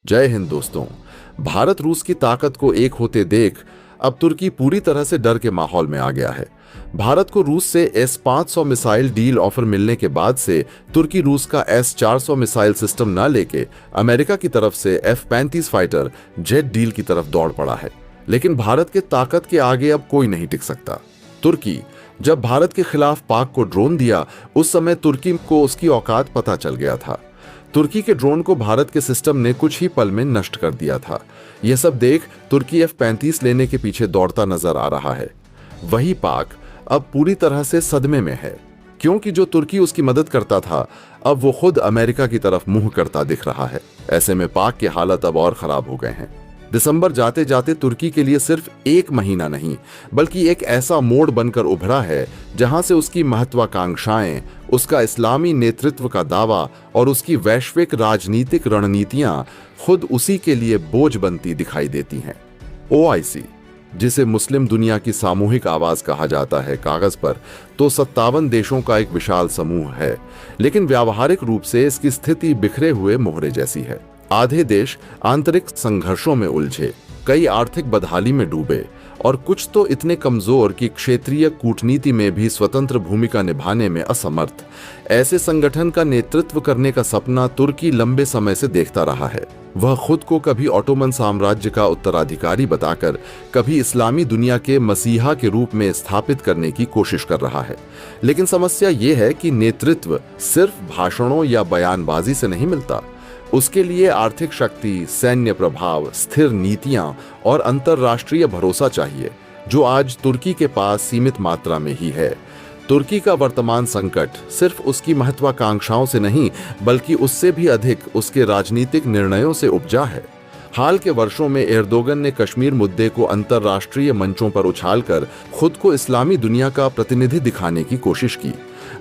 जय हिंद दोस्तों। भारत रूस की ताकत को एक होते देख अब तुर्की पूरी तरह से डर के माहौल में आ गया है। भारत को रूस से S-500 मिसाइल डील ऑफर मिलने के बाद से तुर्की रूस का S-400 मिसाइल सिस्टम न लेके अमेरिका की तरफ से F-35 फाइटर जेट डील की तरफ दौड़ पड़ा है। लेकिन भारत के ताकत के आगे अब कोई नहीं टिक सकता। तुर्की जब भारत के खिलाफ पाक को ड्रोन दिया, उस समय तुर्की को उसकी औकात पता चल गया था। तुर्की के ड्रोन को भारत के सिस्टम ने कुछ ही पल में नष्ट कर दिया था। यह सब देख तुर्की F-35 लेने के पीछे दौड़ता नजर आ रहा है। वही पाक अब पूरी तरह से सदमे में है, क्योंकि जो तुर्की उसकी मदद करता था अब वो खुद अमेरिका की तरफ मुंह करता दिख रहा है। ऐसे में पाक के हालत अब और खराब हो गए हैं। दिसंबर जाते जाते तुर्की के लिए सिर्फ एक महीना नहीं बल्कि एक ऐसा मोड़ बनकर उभरा है जहां से उसकी महत्वाकांक्षाएं, उसका इस्लामी नेतृत्व का दावा और उसकी वैश्विक राजनीतिक रणनीतियां खुद उसी के लिए बोझ बनती दिखाई देती हैं। OIC, जिसे मुस्लिम दुनिया की सामूहिक आवाज कहा जाता है, कागज पर तो 57 देशों का एक विशाल समूह है, लेकिन व्यावहारिक रूप से इसकी स्थिति बिखरे हुए मोहरे जैसी है। आधे देश आंतरिक संघर्षों में उलझे, कई आर्थिक बदहाली में डूबे और कुछ तो इतने कमजोर कि क्षेत्रीय कूटनीति में भी स्वतंत्र भूमिका निभाने में असमर्थ। ऐसे संगठन का नेतृत्व करने का सपना तुर्की लंबे समय से देखता रहा है। वह खुद को कभी ऑटोमन साम्राज्य का उत्तराधिकारी बताकर, कभी इस्लामी दुनिया के मसीहा के रूप में स्थापित करने की कोशिश कर रहा है। लेकिन समस्या ये है कि नेतृत्व सिर्फ भाषणों या बयानबाजी से नहीं मिलता। उसके लिए आर्थिक शक्ति, सैन्य प्रभाव, स्थिर नीतियां और अंतर्राष्ट्रीय भरोसा चाहिए, जो आज तुर्की के पास सीमित मात्रा में ही है। तुर्की का वर्तमान संकट सिर्फ उसकी महत्वाकांक्षाओं से नहीं बल्कि उससे भी अधिक उसके राजनीतिक निर्णयों से उपजा है। हाल के वर्षों में एर्दोगन ने कश्मीर मुद्दे को अंतर्राष्ट्रीय मंचों पर उछालकर खुद को इस्लामी दुनिया का प्रतिनिधि दिखाने की कोशिश की,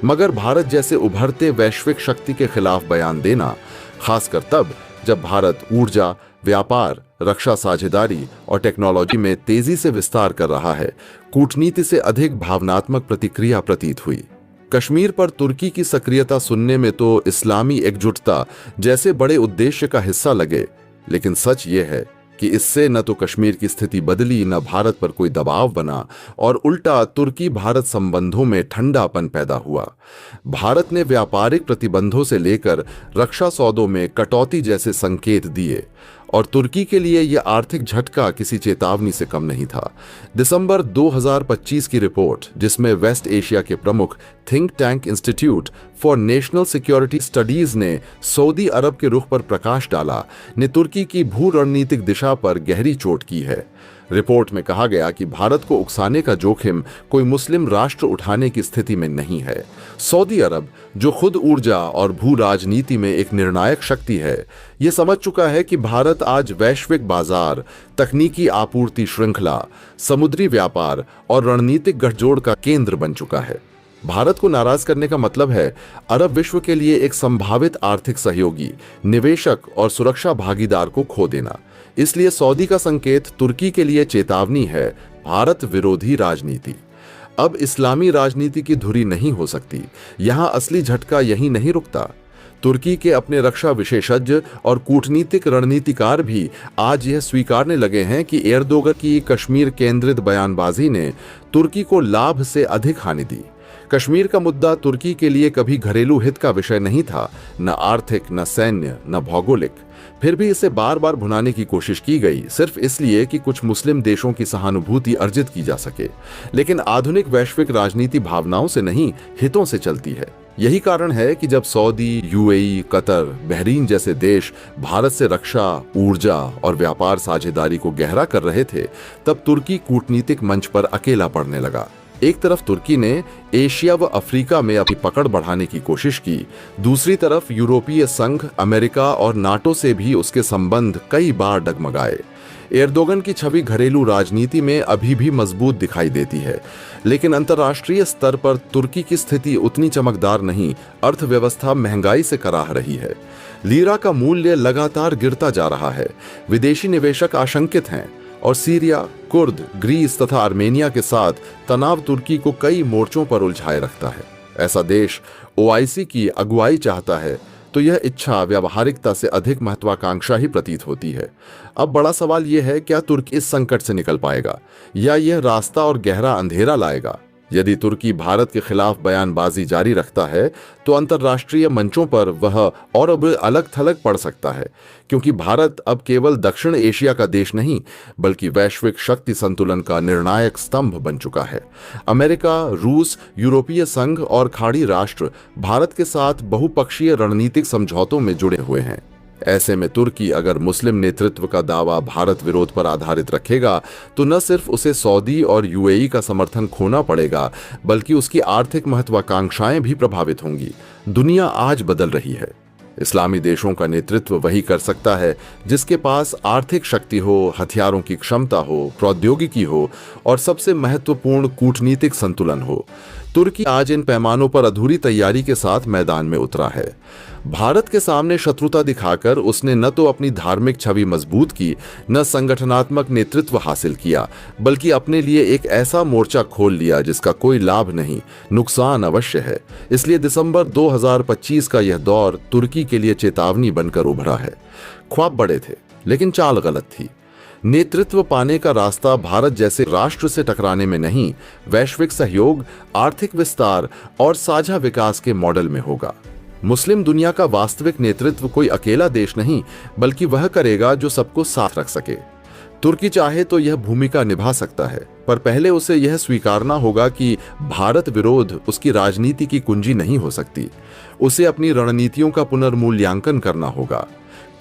मगर भारत जैसे उभरते वैश्विक शक्ति के खिलाफ बयान देना, खासकर तब जब भारत ऊर्जा, व्यापार, रक्षा साझेदारी और टेक्नोलॉजी में तेजी से विस्तार कर रहा है, कूटनीति से अधिक भावनात्मक प्रतिक्रिया प्रतीत हुई। कश्मीर पर तुर्की की सक्रियता सुनने में तो इस्लामी एकजुटता जैसे बड़े उद्देश्य का हिस्सा लगे, लेकिन सच ये है कि इससे न तो कश्मीर की स्थिति बदली, न भारत पर कोई दबाव बना और उल्टा तुर्की भारत संबंधों में ठंडापन पैदा हुआ। भारत ने व्यापारिक प्रतिबंधों से लेकर रक्षा सौदों में कटौती जैसे संकेत दिए और तुर्की के लिए यह आर्थिक झटका किसी चेतावनी से कम नहीं था। दिसंबर 2025 की रिपोर्ट, जिसमें वेस्ट एशिया के प्रमुख think tank institute for national security studies ने सऊदी अरब के रुख पर प्रकाश डाला, ने तुर्की की भू रणनीतिक दिशा पर गहरी चोट की है। रिपोर्ट में कहा गया कि भारत को उकसाने का जोखिम कोई मुस्लिम राष्ट्र उठाने की स्थिति में नहीं है। सऊदी अरब, जो खुद ऊर्जा और भू राजनीति में एक निर्णायक शक्ति है, यह समझ चुका है कि भारत आज वैश्विक बाजार, तकनीकी आपूर्ति श्रृंखला, समुद्री व्यापार और रणनीतिक गठजोड़ का केंद्र बन चुका है। भारत को नाराज करने का मतलब है अरब विश्व के लिए एक संभावित आर्थिक सहयोगी, निवेशक और सुरक्षा भागीदार को खो देना। इसलिए सऊदी का संकेत तुर्की के लिए चेतावनी है, भारत विरोधी राजनीति। अब इस्लामी राजनीति की धुरी नहीं हो सकती। यहां असली झटका यहीं नहीं रुकता। तुर्की के अपने रक्षा विशेषज्ञ और कूटनीतिक रणनीतिकार भी आज यह स्वीकारने लगे हैं कि एर्दोगन की कश्मीर केंद्रित बयानबाजी ने तुर्की को लाभ से अधिक हानि दी। कश्मीर का मुद्दा तुर्की के लिए कभी घरेलू हित का विषय नहीं था, न आर्थिक, न सैन्य, न भौगोलिक। फिर भी इसे बार बार भुनाने की कोशिश की गई, सिर्फ इसलिए कि कुछ मुस्लिम देशों की सहानुभूति अर्जित की जा सके। लेकिन आधुनिक वैश्विक राजनीति भावनाओं से नहीं, हितों से चलती है। यही कारण है कि जब सऊदी, UAE, कतर, बहरीन जैसे देश भारत से रक्षा, ऊर्जा और व्यापार साझेदारी को गहरा कर रहे थे, तब तुर्की कूटनीतिक मंच पर अकेला पड़ने लगा। एक तरफ तुर्की ने एशिया व अफ्रीका में अपनी पकड़ बढ़ाने की कोशिश की, दूसरी तरफ यूरोपीय संघ, अमेरिका और नाटो से भी उसके संबंध कई बार डगमगाए। एर्दोगन की छवि घरेलू राजनीति में अभी भी मजबूत दिखाई देती है, लेकिन अंतर्राष्ट्रीय स्तर पर तुर्की की स्थिति उतनी चमकदार नहीं। अर्थव्यवस्था महंगाई से कराह रही है, लीरा का मूल्य लगातार गिरता जा रहा है, विदेशी निवेशक आशंकित हैं और सीरिया, कुर्द, ग्रीस तथा आर्मेनिया के साथ तनाव तुर्की को कई मोर्चों पर उलझाए रखता है। ऐसा देश OIC की अगुवाई चाहता है, तो यह इच्छा व्यावहारिकता से अधिक महत्वाकांक्षा ही प्रतीत होती है। अब बड़ा सवाल यह है, क्या तुर्की इस संकट से निकल पाएगा या यह रास्ता और गहरा अंधेरा लाएगा? यदि तुर्की भारत के खिलाफ बयानबाजी जारी रखता है तो अंतर्राष्ट्रीय मंचों पर वह और अब अलग थलग पड़ सकता है, क्योंकि भारत अब केवल दक्षिण एशिया का देश नहीं बल्कि वैश्विक शक्ति संतुलन का निर्णायक स्तंभ बन चुका है। अमेरिका, रूस, यूरोपीय संघ और खाड़ी राष्ट्र भारत के साथ बहुपक्षीय रणनीतिक समझौतों में जुड़े हुए हैं। ऐसे में तुर्की अगर मुस्लिम नेतृत्व का दावा भारत विरोध पर आधारित रखेगा तो न सिर्फ उसे सऊदी और यूएई का समर्थन खोना पड़ेगा बल्कि उसकी आर्थिक महत्वाकांक्षाएं भी प्रभावित होंगी। दुनिया आज बदल रही है। इस्लामी देशों का नेतृत्व वही कर सकता है जिसके पास आर्थिक शक्ति हो, हथियारों की क्षमता हो, प्रौद्योगिकी हो और सबसे महत्वपूर्ण कूटनीतिक संतुलन हो। तुर्की आज इन पैमानों पर अधूरी तैयारी के साथ मैदान में उतरा है। भारत के सामने शत्रुता दिखाकर उसने न तो अपनी धार्मिक छवि मजबूत की, न संगठनात्मक नेतृत्व हासिल किया, बल्कि अपने लिए एक ऐसा मोर्चा खोल लिया जिसका कोई लाभ नहीं, नुकसान अवश्य है। इसलिए दिसंबर 2025 का यह दौर तुर्की के लिए चेतावनी बनकर उभरा है। ख्वाब बड़े थे लेकिन चाल गलत थी। नेतृत्व पाने का रास्ता भारत जैसे राष्ट्र से टकराने में नहीं, वैश्विक सहयोग, आर्थिक विस्तार और साझा विकास के मॉडल में होगा। मुस्लिम दुनिया का वास्तविक नेतृत्व कोई अकेला देश नहीं बल्कि वह करेगा जो सबको साथ रख सके। तुर्की चाहे तो यह भूमिका निभा सकता है, पर पहले उसे यह स्वीकारना होगा कि भारत विरोध उसकी राजनीति की कुंजी नहीं हो सकती। उसे अपनी रणनीतियों का पुनर्मूल्यांकन करना होगा,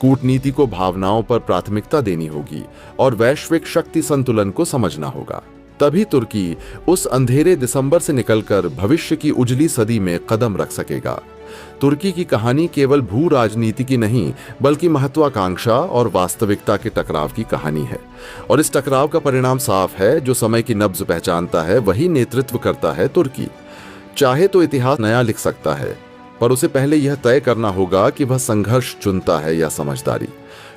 कूटनीति को भावनाओं पर प्राथमिकता देनी होगी और वैश्विक शक्ति संतुलन को समझना होगा। तभी तुर्की उस अंधेरे दिसंबर से निकलकर भविष्य की उजली सदी में कदम रख सकेगा। तुर्की की कहानी केवल भू राजनीति की नहीं बल्कि महत्वाकांक्षा और वास्तविकता के टकराव की कहानी है, और इस टकराव का परिणाम साफ है। जो समय की नब्ज पहचानता है वही नेतृत्व करता है। तुर्की चाहे तो इतिहास नया लिख सकता है, पर उसे पहले यह तय करना होगा कि वह संघर्ष चुनता है या समझदारी।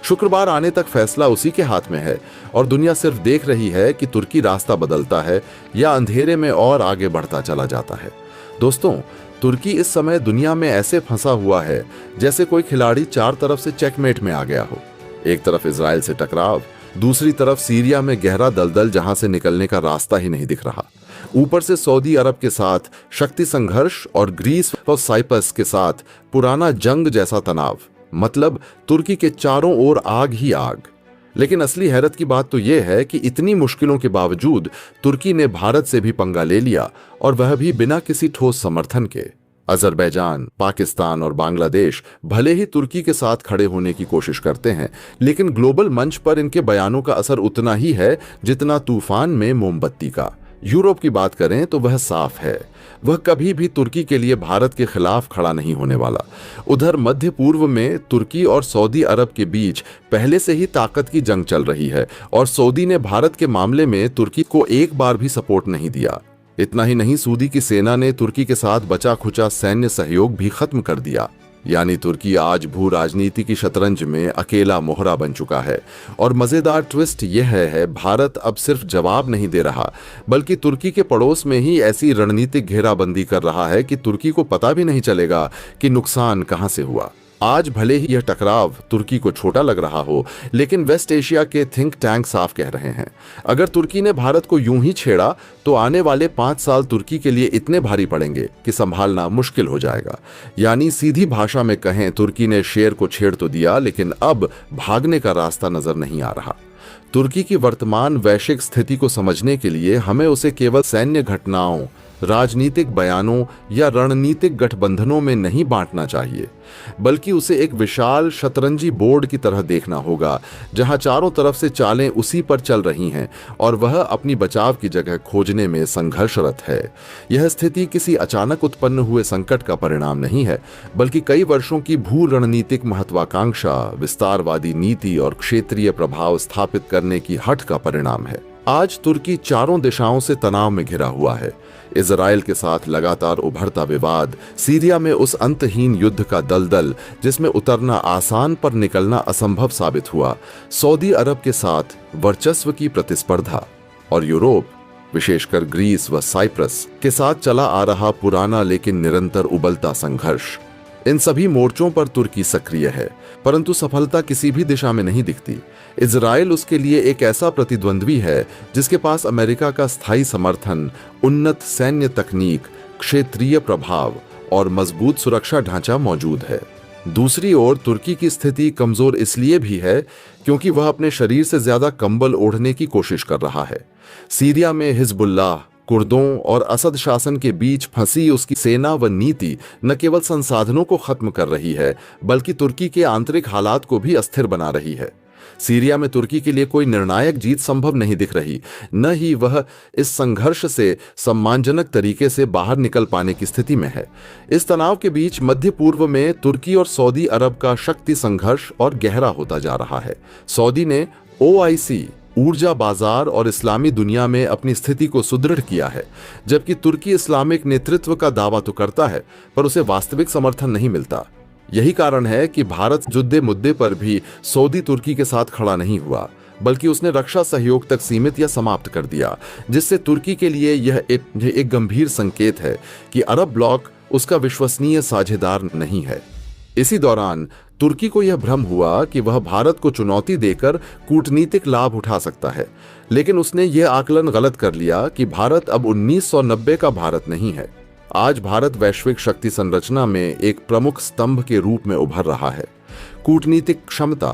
शुक्रवार आने तक फैसला उसी के हाथ में है और दुनिया सिर्फ देख रही है कि तुर्की रास्ता बदलता है या अंधेरे में और आगे बढ़ता चला जाता है। दोस्तों, तुर्की इस समय दुनिया में ऐसे फंसा हुआ है जैसे कोई खिलाड़ी चार तरफ से चेकमेट में आ गया हो। एक तरफ इजराइल से टकराव, दूसरी तरफ सीरिया में गहरा दलदल जहां से निकलने का रास्ता ही नहीं दिख रहा। ऊपर से सऊदी अरब के साथ शक्ति संघर्ष और ग्रीस और साइप्रस के साथ पुराना जंग जैसा तनाव। मतलब तुर्की के चारों ओर आग ही आग। लेकिन असली हैरत की बात तो यह है कि इतनी मुश्किलों के बावजूद तुर्की ने भारत से भी पंगा ले लिया, और वह भी बिना किसी ठोस समर्थन के। अजरबैजान, पाकिस्तान और बांग्लादेश भले ही तुर्की के साथ खड़े होने की कोशिश करते हैं, लेकिन ग्लोबल मंच पर इनके बयानों का असर उतना ही है जितना तूफान में मोमबत्ती का। यूरोप की बात करें तो वह साफ है, वह कभी भी तुर्की के लिए भारत के खिलाफ खड़ा नहीं होने वाला। उधर मध्य पूर्व में तुर्की और सऊदी अरब के बीच पहले से ही ताकत की जंग चल रही है, और सऊदी ने भारत के मामले में तुर्की को एक बार भी सपोर्ट नहीं दिया। इतना ही नहीं, सऊदी की सेना ने तुर्की के साथ बचा खुचा सैन्य सहयोग भी खत्म कर दिया। यानी तुर्की आज भू राजनीति की शतरंज में अकेला मोहरा बन चुका है। और मजेदार ट्विस्ट यह है, भारत अब सिर्फ जवाब नहीं दे रहा बल्कि तुर्की के पड़ोस में ही ऐसी रणनीतिक घेराबंदी कर रहा है कि तुर्की को पता भी नहीं चलेगा कि नुकसान कहां से हुआ। आज भले ही यह टकराव तुर्की को छोटा लग रहा हो, लेकिन वेस्ट एशिया के थिंक टैंक साफ कह रहे हैं, अगर तुर्की ने भारत को यूं ही छेड़ा तो आने वाले 5 साल तुर्की के लिए इतने भारी पड़ेंगे कि संभालना मुश्किल हो जाएगा। यानी सीधी भाषा में कहें, तुर्की ने शेर को छेड़ तो दिया, लेकिन अब भागने का रास्ता नजर नहीं आ रहा। तुर्की की वर्तमान वैश्विक स्थिति को समझने के लिए हमें उसे केवल सैन्य घटनाओं, राजनीतिक बयानों या रणनीतिक गठबंधनों में नहीं बांटना चाहिए, बल्कि उसे एक विशाल शतरंजी बोर्ड की तरह देखना होगा जहां चारों तरफ से चालें उसी पर चल रही हैं और वह अपनी बचाव की जगह खोजने में संघर्षरत है। यह स्थिति किसी अचानक उत्पन्न हुए संकट का परिणाम नहीं है, बल्कि कई वर्षों की भू रणनीतिक महत्वाकांक्षा, विस्तारवादी नीति और क्षेत्रीय प्रभाव स्थापित करने की हठ का परिणाम है। आज तुर्की चारों दिशाओं से तनाव में घिरा हुआ है। इजराइल के साथ लगातार उभरता विवाद, सीरिया में उस अंतहीन युद्ध का दलदल जिसमें उतरना आसान पर निकलना असंभव साबित हुआ, सऊदी अरब के साथ वर्चस्व की प्रतिस्पर्धा, और यूरोप, विशेषकर ग्रीस व साइप्रस के साथ चला आ रहा पुराना लेकिन निरंतर उबलता संघर्ष। इन सभी मोर्चों पर तुर्की सक्रिय है, परंतु सफलता किसी भी दिशा में नहीं दिखती। इजराइल उसके लिए एक ऐसा प्रतिद्वंद्वी है जिसके पास अमेरिका का स्थायी समर्थन, उन्नत सैन्य तकनीक, क्षेत्रीय प्रभाव और मजबूत सुरक्षा ढांचा मौजूद है। दूसरी ओर तुर्की की स्थिति कमजोर इसलिए भी है क्योंकि वह अपने शरीर से ज्यादा कंबल ओढ़ने की कोशिश कर रहा है। सीरिया में हिजबुल्लाह, कुर्दों और असद शासन के बीच फंसी उसकी सेना व नीति न केवल संसाधनों को खत्म कर रही है, बल्कि तुर्की के आंतरिक हालात को भी अस्थिर बना रही है। सीरिया में तुर्की के लिए कोई निर्णायक जीत संभव नहीं दिख रही, न ही वह इस संघर्ष से सम्मानजनक तरीके से बाहर निकल पाने की स्थिति में है। इस तनाव के बीच मध्य पूर्व में तुर्की और सऊदी अरब का शक्ति संघर्ष और गहरा होता जा रहा है। सऊदी ने ओआईसी, ऊर्जा बाजार और इस्लामी दुनिया में अपनी स्थिति को सुदृढ़ किया है, जबकि तुर्की इस्लामिक नेतृत्व का दावा तो करता है पर उसे वास्तविक समर्थन नहीं मिलता। यही कारण है कि भारत युद्ध मुद्दे पर भी सऊदी तुर्की के साथ खड़ा नहीं हुआ, बल्कि उसने रक्षा सहयोग तक सीमित या समाप्त कर दिया, जिससे तुर्की के लिए यह एक गंभीर संकेत है कि अरब ब्लॉक उसका विश्वसनीय साझेदार नहीं है। इसी दौरान तुर्की को यह भ्रम हुआ कि वह भारत को चुनौती देकर कूटनीतिक लाभ उठा सकता है, लेकिन उसने यह आकलन गलत कर लिया कि भारत अब 1990 का भारत नहीं है। आज भारत वैश्विक शक्ति संरचना में एक प्रमुख स्तंभ के रूप में उभर रहा है। कूटनीतिक क्षमता,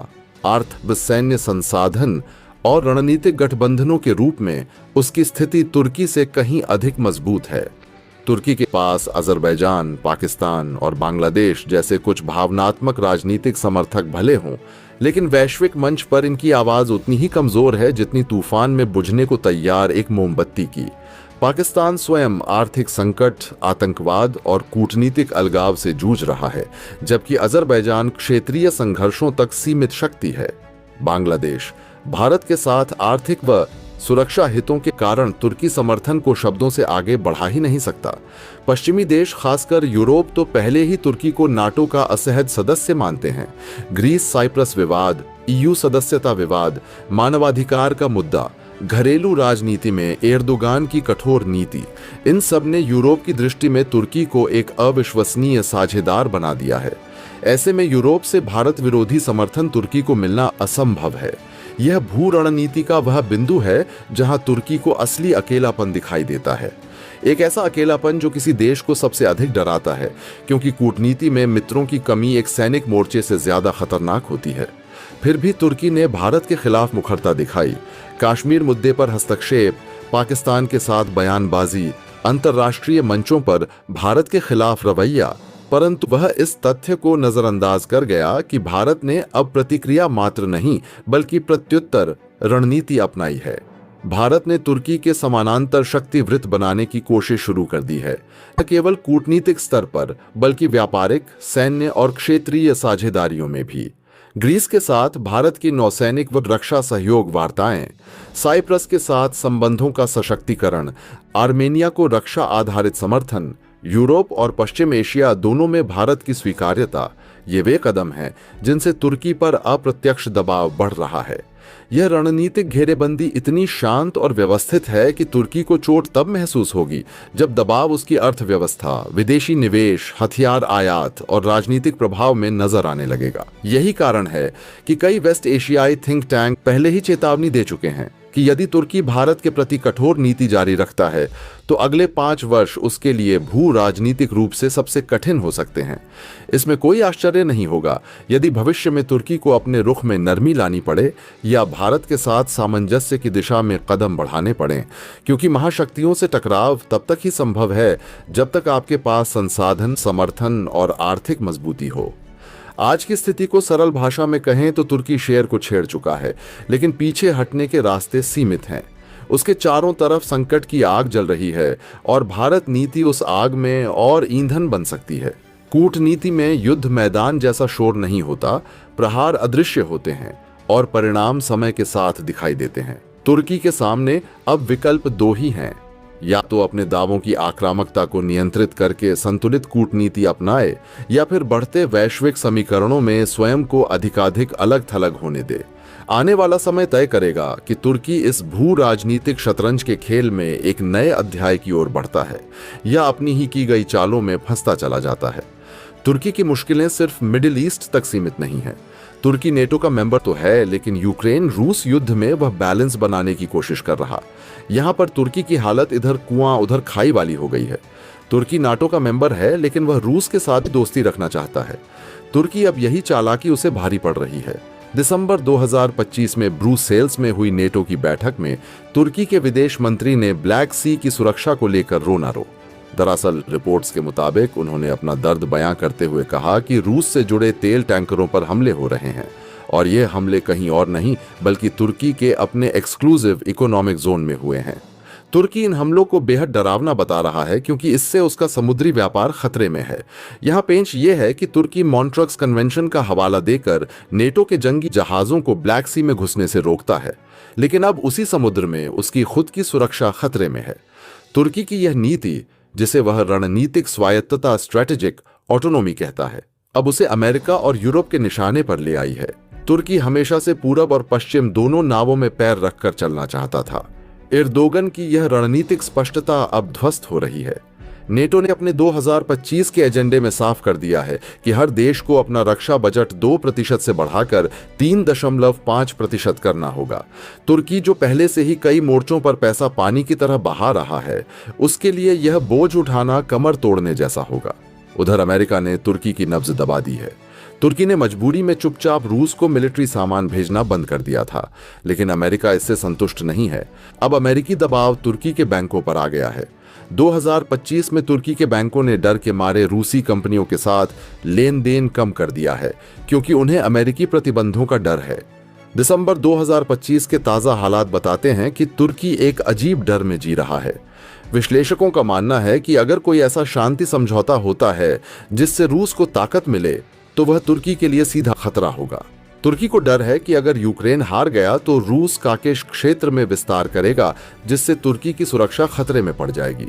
अर्थ व सैन्य संसाधन और रणनीतिक गठबंधनों के रूप में उसकी स्थिति तुर्की से कहीं अधिक मजबूत है। तुर्की के पास अजरबैजान, पाकिस्तान और बांग्लादेश जैसे कुछ भावनात्मक राजनीतिक समर्थक भले हों, लेकिन वैश्विक मंच पर इनकी आवाज उतनी ही कमजोर है जितनी तूफान में बुझने को तैयार एक मोमबत्ती की। पाकिस्तान स्वयं आर्थिक संकट, आतंकवाद और कूटनीतिक अलगाव से जूझ रहा है, जबकि अजरबैजान क्षेत्रीय संघर्षों तक सीमित शक्ति है। बांग्लादेश भारत के साथ आर्थिक व सुरक्षा हितों के कारण तुर्की समर्थन को शब्दों से आगे बढ़ा ही नहीं सकता। पश्चिमी देश, खासकर यूरोप, तो पहले ही तुर्की को नाटो का असहज सदस्य मानते हैं। ग्रीस साइप्रस विवाद, ईयू सदस्यता विवाद, मानवाधिकार का मुद्दा, घरेलू राजनीति में एर्दोगान की कठोर नीति, इन सब ने यूरोप की दृष्टि में तुर्की को एक अविश्वसनीय साझेदार बना दिया है। ऐसे में यूरोप से भारत विरोधी समर्थन तुर्की को मिलना असंभव है। यह भू रणनीति का वह बिंदु है जहां तुर्की को असली अकेलापन दिखाई देता है। एक ऐसा अकेलापन जो किसी देश को सबसे अधिक डराता है, क्योंकि कूटनीति में मित्रों की कमी एक सैनिक मोर्चे से ज्यादा खतरनाक होती है। फिर भी तुर्की ने भारत के खिलाफ मुखरता दिखाई। कश्मीर मुद्दे पर हस्तक्षेप, पाकिस्तान के साथ बयानबाजी, अंतर्राष्ट्रीय मंचों पर भारत के खिलाफ रवैया, परंतु वह इस तथ्य को नजरअंदाज कर गया कि भारत ने अब प्रतिक्रिया मात्र नहीं बल्कि प्रत्युत्तर रणनीति अपनाई है। भारत ने तुर्की के समानांतर शक्ति वृत्त बनाने की कोशिश शुरू कर दी है, न केवल कूटनीतिक स्तर पर बल्कि व्यापारिक, सैन्य और क्षेत्रीय साझेदारियों में भी। ग्रीस के साथ भारत की नौसैनिक व रक्षा सहयोग वार्ताएं, साइप्रस के साथ संबंधों का सशक्तिकरण, आर्मेनिया को रक्षा आधारित समर्थन, यूरोप और पश्चिम एशिया दोनों में भारत की स्वीकार्यता, ये वे कदम हैं जिनसे तुर्की पर अप्रत्यक्ष दबाव बढ़ रहा है। यह रणनीतिक घेरेबंदी इतनी शांत और व्यवस्थित है कि तुर्की को चोट तब महसूस होगी जब दबाव उसकी अर्थव्यवस्था, विदेशी निवेश, हथियार आयात और राजनीतिक प्रभाव में नजर आने लगेगा। यही कारण है कि कई वेस्ट एशियाई थिंक टैंक पहले ही चेतावनी दे चुके हैं कि यदि तुर्की भारत के प्रति कठोर नीति जारी रखता है तो अगले 5 वर्ष उसके लिए भू राजनीतिक रूप से सबसे कठिन हो सकते हैं। इसमें कोई आश्चर्य नहीं होगा यदि भविष्य में तुर्की को अपने रुख में नरमी लानी पड़े या भारत के साथ सामंजस्य की दिशा में कदम बढ़ाने पड़े, क्योंकि महाशक्तियों से टकराव तब तक ही संभव है जब तक आपके पास संसाधन, समर्थन और आर्थिक मजबूती हो। आज की स्थिति को सरल भाषा में कहें तो तुर्की शेर को छेड़ चुका है, लेकिन पीछे हटने के रास्ते सीमित हैं। उसके चारों तरफ संकट की आग जल रही है और भारत नीति उस आग में और ईंधन बन सकती है। कूटनीति में युद्ध मैदान जैसा शोर नहीं होता, प्रहार अदृश्य होते हैं और परिणाम समय के साथ दिखाई देते हैं। तुर्की के सामने अब विकल्प 2 ही हैं, या तो अपने दावों की आक्रामकता को नियंत्रित करके संतुलित कूटनीति अपनाए या फिर बढ़ते वैश्विक समीकरणों में स्वयं को अधिकाधिक अलग थलग होने दे। आने वाला समय तय करेगा कि तुर्की इस भू राजनीतिक शतरंज के खेल में एक नए अध्याय की ओर बढ़ता है या अपनी ही की गई चालों में फंसता चला जाता है। तुर्की की मुश्किलें सिर्फ मिडिल ईस्ट तक सीमित नहीं है। तुर्की नेटो का मेंबर तो है, लेकिन यूक्रेन रूस युद्ध में वह बैलेंस बनाने की कोशिश कर रहा। यहाँ पर तुर्की की हालत इधर कुआं उधर खाई वाली हो गई है। तुर्की नाटो का मेंबर है, लेकिन वह रूस के साथ दोस्ती रखना चाहता है। तुर्की अब यही चालाकी उसे भारी पड़ रही है। दिसंबर 2025 में ब्रुसेल्स में हुई नेटो की बैठक में तुर्की के विदेश मंत्री ने ब्लैक सी की सुरक्षा को लेकर रोना रो। दरअसल रिपोर्ट्स के मुताबिक उन्होंने अपना दर्द बयां करते हुए कहा कि रूस से जुड़े तेल टैंकरों पर हमले हो रहे हैं और ये हमले कहीं और नहीं बल्कि तुर्की के अपने एक्सक्लूसिव इकोनॉमिक जोन में हुए हैं। तुर्की इन हमलों को बेहद डरावना बता रहा है क्योंकि इससे उसका समुद्री व्यापार खतरे में है। यहाँ पेंच ये है कि तुर्की मॉन्ट्रक्स कन्वेंशन का हवाला देकर नेटो के जंगी जहाजों को ब्लैक सी में घुसने से रोकता है, लेकिन अब उसी समुद्र में उसकी खुद की सुरक्षा खतरे में है। तुर्की की यह नीति, जिसे वह रणनीतिक स्वायत्तता स्ट्रेटेजिक ऑटोनोमी कहता है, अब उसे अमेरिका और यूरोप के निशाने पर ले आई है। तुर्की हमेशा से पूरब और पश्चिम दोनों नावों में पैर रखकर चलना चाहता था। एर्दोगन की यह रणनीतिक स्पष्टता अब ध्वस्त हो रही है। नेटो ने अपने 2025 के एजेंडे में साफ कर दिया है कि हर देश को अपना रक्षा बजट 2% से बढ़ाकर 3.5% करना होगा। तुर्की जो पहले से ही कई मोर्चों पर पैसा पानी की तरह बहा रहा है, उसके लिए यह बोझ उठाना कमर तोड़ने जैसा होगा। उधर अमेरिका ने तुर्की की नब्ज दबा दी है। तुर्की ने मजबूरी में चुपचाप रूस को मिलिट्री सामान भेजना बंद कर दिया था, लेकिन अमेरिका इससे संतुष्ट नहीं है। अब अमेरिकी दबाव तुर्की के बैंकों पर आ गया है। 2025 में तुर्की के बैंकों ने डर के मारे रूसी कंपनियों के साथ लेन देन कम कर दिया है क्योंकि उन्हें अमेरिकी प्रतिबंधों का डर है। दिसंबर 2025 के ताजा हालात बताते हैं कि तुर्की एक अजीब डर में जी रहा है। विश्लेषकों का मानना है कि अगर कोई ऐसा शांति समझौता होता है जिससे रूस को ताकत मिले तो वह तुर्की के लिए सीधा खतरा होगा। तुर्की को डर है कि अगर यूक्रेन हार गया तो रूस काकेश क्षेत्र में विस्तार करेगा, जिससे तुर्की की सुरक्षा खतरे में पड़ जाएगी।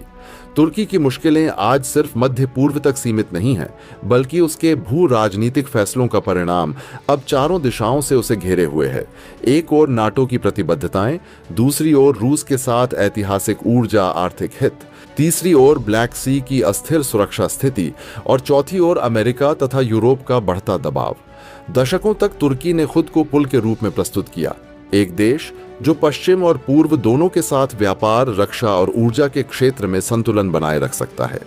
तुर्की की मुश्किलें आज सिर्फ मध्य पूर्व तक सीमित नहीं हैं, बल्कि उसके भू राजनीतिक फैसलों का परिणाम अब चारों दिशाओं से उसे घेरे हुए है। एक ओर नाटो की प्रतिबद्धताएं, दूसरी ओर रूस के साथ ऐतिहासिक ऊर्जा आर्थिक हित, तीसरी ओर ब्लैक सी की अस्थिर सुरक्षा स्थिति और चौथी ओर अमेरिका तथा यूरोप का बढ़ता दबाव। दशकों तक तुर्की ने खुद को पुल के रूप में प्रस्तुत किया, एक देश जो पश्चिम और पूर्व दोनों के साथ व्यापार, रक्षा और ऊर्जा के क्षेत्र में संतुलन बनाए रख सकता है।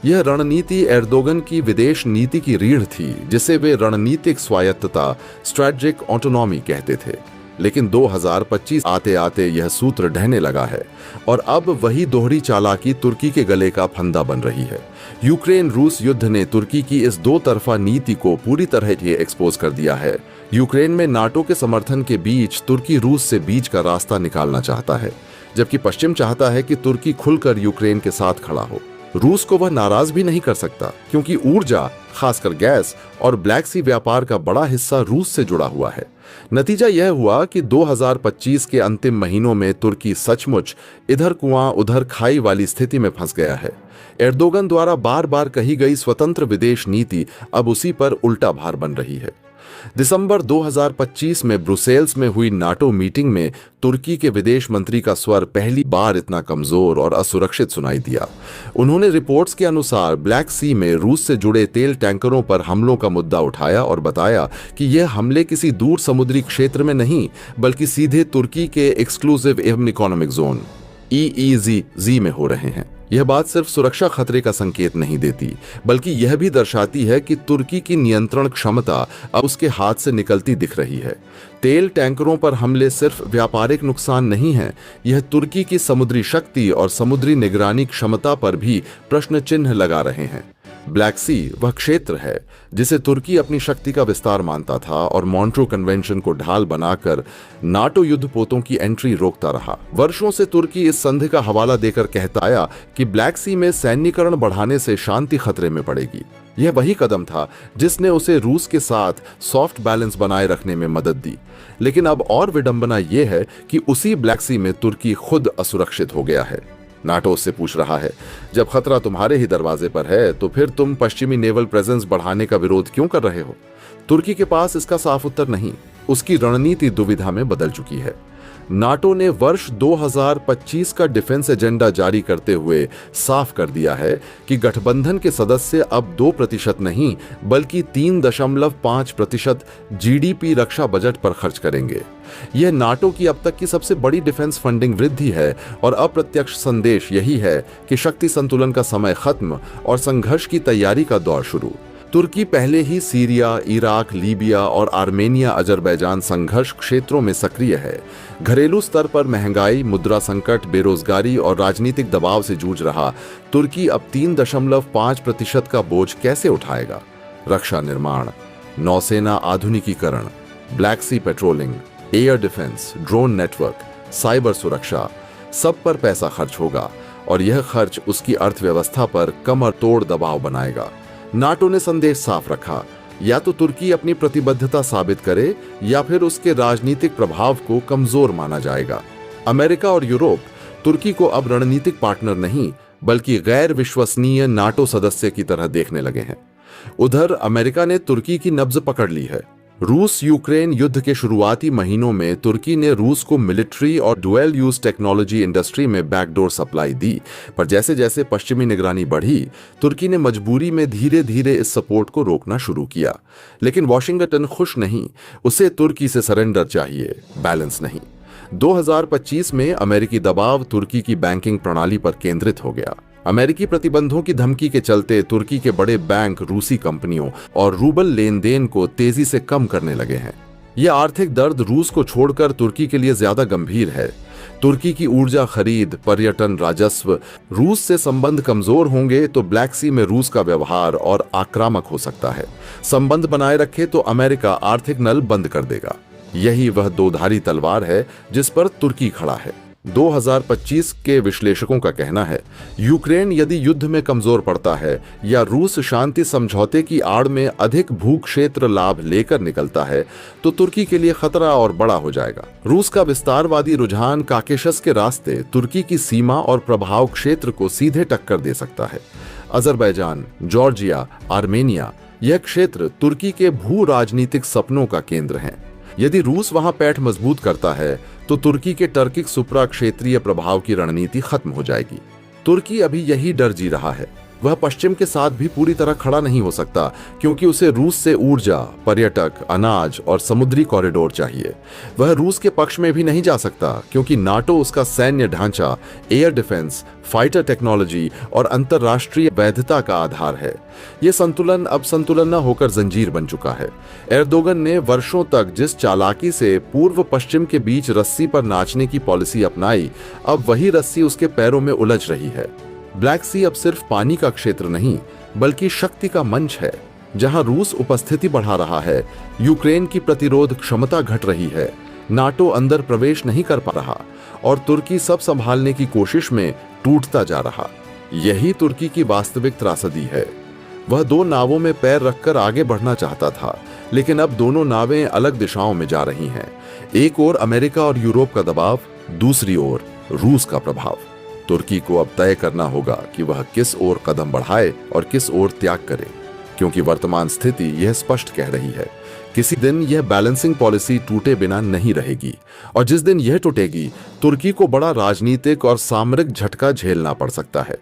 यह रणनीति एर्दोगन की विदेश नीति की रीढ़ थी, जिसे वे रणनीतिक स्वायत्तता स्ट्रेटेजिक ऑटोनॉमी कहते थे। लेकिन 2025 आते आते यह सूत्र ढहने लगा है और अब वही दोहरी चालाकी तुर्की के गले का फंदा बन रही है। यूक्रेन रूस युद्ध ने तुर्की की इस दो तरफा नीति को पूरी तरह से एक्सपोज कर दिया है। यूक्रेन में नाटो के समर्थन के बीच तुर्की रूस से बीच का रास्ता निकालना चाहता है, जबकि पश्चिम चाहता है कि तुर्की खुलकर यूक्रेन के साथ खड़ा हो। रूस को वह नाराज भी नहीं कर सकता क्योंकि ऊर्जा, खासकर गैस और ब्लैक सी व्यापार का बड़ा हिस्सा रूस से जुड़ा हुआ है। नतीजा यह हुआ कि 2025 के अंतिम महीनों में तुर्की सचमुच इधर कुआं उधर खाई वाली स्थिति में फंस गया है। एर्दोगन द्वारा बार बार कही गई स्वतंत्र विदेश नीति अब उसी पर उल्टा भार बन रही है। दिसंबर 2025 में ब्रुसेल्स में हुई नाटो मीटिंग में तुर्की के विदेश मंत्री का स्वर पहली बार इतना कमजोर और असुरक्षित सुनाई दिया। उन्होंने रिपोर्ट्स के अनुसार ब्लैक सी में रूस से जुड़े तेल टैंकरों पर हमलों का मुद्दा उठाया और बताया कि यह हमले किसी दूर समुद्री क्षेत्र में नहीं बल्कि सीधे तुर्की के एक्सक्लूसिव इकोनॉमिक जोन EEZ में हो रहे हैं। यह बात सिर्फ सुरक्षा खतरे का संकेत नहीं देती, बल्कि यह भी दर्शाती है कि तुर्की की नियंत्रण क्षमता अब उसके हाथ से निकलती दिख रही है। तेल टैंकरों पर हमले सिर्फ व्यापारिक नुकसान नहीं है, यह तुर्की की समुद्री शक्ति और समुद्री निगरानी क्षमता पर भी प्रश्न चिन्ह लगा रहे हैं। ब्लैक सी वह क्षेत्र है जिसे तुर्की अपनी शक्ति का विस्तार मानता था और मॉन्ट्रो कन्वेंशन को ढाल बनाकर नाटो युद्धपोतों की एंट्री रोकता रहा। वर्षों से तुर्की इस संधि का हवाला देकर कहता आया कि ब्लैक सी में सैन्यीकरण बढ़ाने से शांति खतरे में पड़ेगी। यह वही कदम था जिसने उसे रूस के साथ सॉफ्ट बैलेंस बनाए रखने में मदद दी। लेकिन अब और विडंबना यह है कि उसी ब्लैक सी में तुर्की खुद असुरक्षित हो गया है। नाटो उससे पूछ रहा है, जब खतरा तुम्हारे ही दरवाजे पर है तो फिर तुम पश्चिमी नेवल प्रेजेंस बढ़ाने का विरोध क्यों कर रहे हो? तुर्की के पास इसका साफ उत्तर नहीं। उसकी रणनीति दुविधा में बदल चुकी है। नाटो ने वर्ष 2025 का डिफेंस एजेंडा जारी करते हुए साफ कर दिया है कि गठबंधन के सदस्य अब 2% नहीं बल्कि 3.5% जीडीपी रक्षा बजट पर खर्च करेंगे। यह नाटो की अब तक की सबसे बड़ी डिफेंस फंडिंग वृद्धि है और अप्रत्यक्ष संदेश यही है कि शक्ति संतुलन का समय खत्म और संघर्ष की तैयारी का दौर शुरू। तुर्की पहले ही सीरिया, इराक, लीबिया और आर्मेनिया अजरबैजान संघर्ष क्षेत्रों में सक्रिय है। घरेलू स्तर पर महंगाई, मुद्रा संकट, बेरोजगारी और राजनीतिक दबाव से जूझ रहा तुर्की अब 3.5% का बोझ कैसे उठाएगा? रक्षा निर्माण, नौसेना आधुनिकीकरण, Black Sea patrolling, air defence, drone network, cyber सुरक्षा, सब पर पैसा खर्च होगा और यह खर्च उसकी अर्थव्यवस्था पर कमर तोड़ दबाव बनाएगा। नाटो ने संदेश साफ रखा, या तो तुर्की अपनी प्रतिबद्धता साबित करे या फिर उसके राजनीतिक प्रभाव को कमजोर माना जाएगा। अमेरिका और यूरोप तुर्की को अब रणनीतिक पार्टनर नहीं बल्कि गैर विश्वसनीय नाटो सदस्य की तरह देखने लगे हैं। उधर अमेरिका ने तुर्की की नब्ज पकड़ ली है। रूस यूक्रेन युद्ध के शुरुआती महीनों में तुर्की ने रूस को मिलिट्री और डुअल यूज टेक्नोलॉजी इंडस्ट्री में बैकडोर सप्लाई दी, पर जैसे जैसे पश्चिमी निगरानी बढ़ी, तुर्की ने मजबूरी में धीरे धीरे इस सपोर्ट को रोकना शुरू किया। लेकिन वॉशिंगटन खुश नहीं, उसे तुर्की से सरेंडर चाहिए, बैलेंस नहीं। 2025 में अमेरिकी दबाव तुर्की की बैंकिंग प्रणाली पर केंद्रित हो गया। अमेरिकी प्रतिबंधों की धमकी के चलते तुर्की के बड़े बैंक रूसी कंपनियों और रूबल लेन देन को तेजी से कम करने लगे हैं। यह आर्थिक दर्द रूस को छोड़कर तुर्की के लिए ज्यादा गंभीर है। तुर्की की ऊर्जा खरीद, पर्यटन, राजस्व, रूस से संबंध कमजोर होंगे तो ब्लैक सी में रूस का व्यवहार और आक्रामक हो सकता है। संबंध बनाए रखे तो अमेरिका आर्थिक नल बंद कर देगा। यही वह दोधारी तलवार है जिस पर तुर्की खड़ा है। 2025 के विश्लेषकों का कहना है, यूक्रेन यदि युद्ध में कमजोर पड़ता है या रूस शांति समझौते की आड़ में अधिक भूक्षेत्र लाभ लेकर निकलता है तो तुर्की के लिए खतरा और बड़ा हो जाएगा। रूस का विस्तारवादी रुझान काकेशस के रास्ते तुर्की की सीमा और प्रभाव क्षेत्र को सीधे टक्कर दे सकता है। अजरबैजान, जॉर्जिया, आर्मेनिया, यह क्षेत्र तुर्की के भू राजनीतिक सपनों का केंद्र हैं। यदि रूस वहां पैठ मजबूत करता है तो तुर्की के टर्किक सुप्रा क्षेत्रीय प्रभाव की रणनीति खत्म हो जाएगी। तुर्की अभी यही डर जी रहा है। वह पश्चिम के साथ भी पूरी तरह खड़ा नहीं हो सकता क्योंकि उसे रूस से ऊर्जा, पर्यटक, अनाज और समुद्री कॉरिडोर चाहिए। वह रूस के पक्ष में भी नहीं जा सकता क्योंकि नाटो उसका सैन्य ढांचा, एयर डिफेंस, फाइटर टेक्नोलॉजी और अंतरराष्ट्रीय वैधता का आधार है। यह संतुलन अब संतुलन न होकर जंजीर बन चुका है। एर्दोगन ने वर्षों तक जिस चालाकी से पूर्व पश्चिम के बीच रस्सी पर नाचने की पॉलिसी अपनाई, अब वही रस्सी उसके पैरों में उलझ रही है। ब्लैक सी अब सिर्फ पानी का क्षेत्र नहीं बल्कि शक्ति का मंच है, जहां रूस उपस्थिति बढ़ा रहा है, यूक्रेन की प्रतिरोध क्षमता घट रही है, नाटो अंदर प्रवेश नहीं कर पा रहा और तुर्की सब संभालने की कोशिश में टूटता जा रहा। यही तुर्की की वास्तविक त्रासदी है। वह 2 नावों में पैर रखकर आगे बढ़ना चाहता था, लेकिन अब दोनों नावें अलग दिशाओं में जा रही हैं। एक ओर अमेरिका और यूरोप का दबाव, दूसरी ओर रूस का प्रभाव। तुर्की को अब तय करना होगा कि वह किस ओर कदम बढ़ाए और किस ओर त्याग करे, क्योंकि वर्तमान स्थिति यह स्पष्ट कह रही है, किसी दिन यह बैलेंसिंग पॉलिसी टूटे बिना नहीं रहेगी और जिस दिन यह टूटेगी तुर्की को बड़ा राजनीतिक और सामरिक झटका झेलना पड़ सकता है।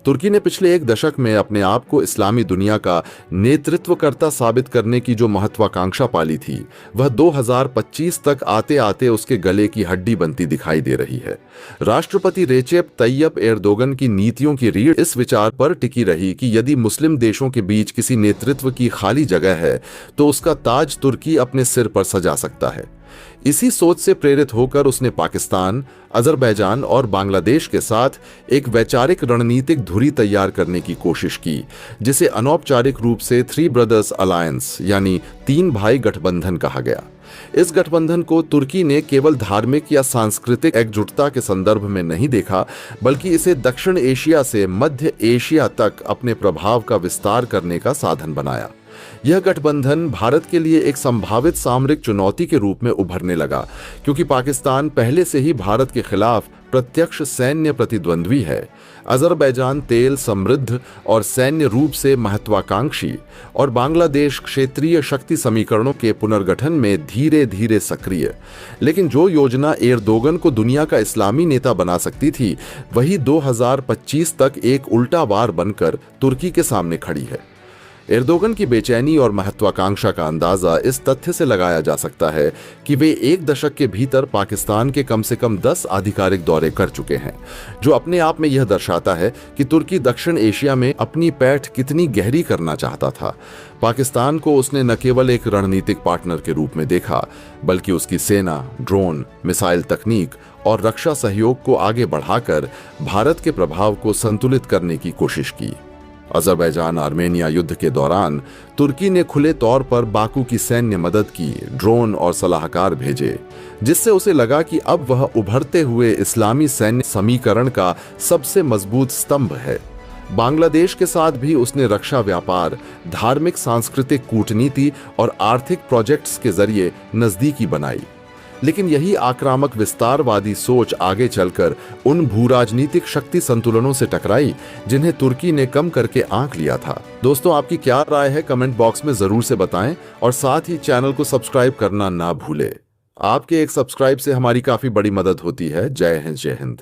तुर्की ने पिछले 1 दशक में अपने आप को इस्लामी दुनिया का नेतृत्वकर्ता साबित करने की जो महत्वाकांक्षा पाली थी, वह 2025 तक आते आते उसके गले की हड्डी बनती दिखाई दे रही है। राष्ट्रपति रेचेप तैयप एर्दोगन की नीतियों की रीढ़ इस विचार पर टिकी रही कि यदि मुस्लिम देशों के बीच किसी नेतृत्व की खाली जगह है तो उसका ताज तुर्की अपने सिर पर सजा सकता है। इसी सोच से प्रेरित होकर उसने पाकिस्तान, अजरबैजान और बांग्लादेश के साथ एक वैचारिक रणनीतिक धुरी तैयार करने की कोशिश की, जिसे अनौपचारिक रूप से 3 ब्रदर्स अलायंस यानी 3 भाई गठबंधन कहा गया। इस गठबंधन को तुर्की ने केवल धार्मिक या सांस्कृतिक एकजुटता के संदर्भ में नहीं देखा, बल्कि इसे दक्षिण एशिया से मध्य एशिया तक अपने प्रभाव का विस्तार करने का साधन बनाया। यह गठबंधन भारत के लिए एक संभावित सामरिक चुनौती के रूप में उभरने लगा, क्योंकि पाकिस्तान पहले से ही भारत के खिलाफ प्रत्यक्ष सैन्य प्रतिद्वंद्वी है। अजरबैजान तेल समृद्ध और सैन्य रूप से महत्वाकांक्षी, और बांग्लादेश क्षेत्रीय शक्ति समीकरणों के पुनर्गठन में धीरे धीरे सक्रिय। लेकिन जो योजना एर्दोगन को दुनिया का इस्लामी नेता बना सकती थी, वही 2025 तक एक उल्टा वार बनकर तुर्की के सामने खड़ी है। एर्दोगन की बेचैनी और महत्वाकांक्षा का अंदाजा इस तथ्य से लगाया जा सकता है कि वे एक दशक के भीतर पाकिस्तान के कम से कम 10 आधिकारिक दौरे कर चुके हैं, जो अपने आप में यह दर्शाता है कि तुर्की दक्षिण एशिया में अपनी पैठ कितनी गहरी करना चाहता था। पाकिस्तान को उसने न केवल एक रणनीतिक पार्टनर के रूप में देखा, बल्कि उसकी सेना, ड्रोन, मिसाइल तकनीक और रक्षा सहयोग को आगे बढ़ाकर भारत के प्रभाव को संतुलित करने की कोशिश की। अजरबैजान आर्मेनिया युद्ध के दौरान तुर्की ने खुले तौर पर बाकू की सैन्य मदद की, ड्रोन और सलाहकार भेजे, जिससे उसे लगा कि अब वह उभरते हुए इस्लामी सैन्य समीकरण का सबसे मजबूत स्तंभ है। बांग्लादेश के साथ भी उसने रक्षा व्यापार, धार्मिक सांस्कृतिक कूटनीति और आर्थिक प्रोजेक्ट्स के जरिए नजदीकी बनाई। लेकिन यही आक्रामक विस्तारवादी सोच आगे चलकर उन भूराजनीतिक शक्ति संतुलनों से टकराई जिन्हें तुर्की ने कम करके आंक लिया था। दोस्तों, आपकी क्या राय है कमेंट बॉक्स में जरूर से बताएं, और साथ ही चैनल को सब्सक्राइब करना ना भूलें। आपके एक सब्सक्राइब से हमारी काफी बड़ी मदद होती है। जय हिंद, जय हिंद।